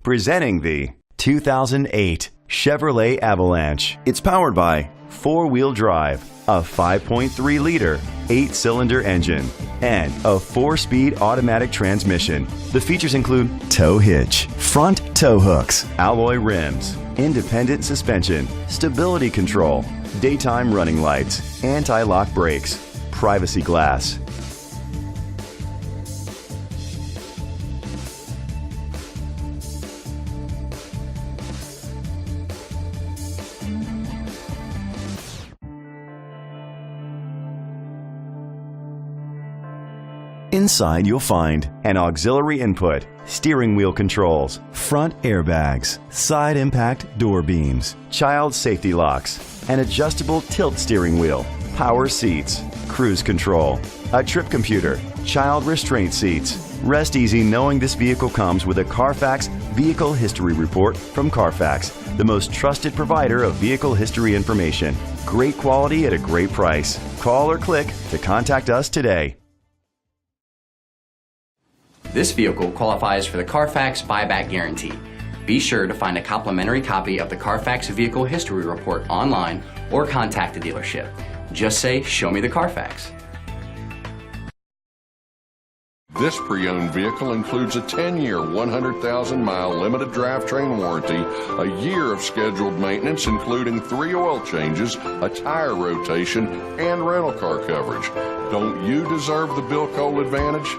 Presenting the 2008 Chevrolet Avalanche. It's powered by four-wheel drive, a 5.3-liter, 8-cylinder engine, and a 4-speed automatic transmission. The features include tow hitch, front tow hooks, alloy rims, independent suspension, stability control, daytime running lights, anti-lock brakes, privacy glass. Inside you'll find an auxiliary input, steering wheel controls, front airbags, side impact door beams, child safety locks, an adjustable tilt steering wheel, power seats, cruise control, a trip computer, child restraint seats. Rest easy knowing this vehicle comes with a Carfax Vehicle History Report from Carfax, the most trusted provider of vehicle history information. Great quality at a great price. Call or click to contact us today. This vehicle qualifies for the Carfax Buyback Guarantee. Be sure to find a complimentary copy of the Carfax Vehicle History Report online or contact the dealership. Just say, "Show me the Carfax." This pre-owned vehicle includes a 10-year, 100,000-mile limited drivetrain warranty, a year of scheduled maintenance including 3 oil changes, a tire rotation, and rental car coverage. Don't you deserve the Bill Cole advantage?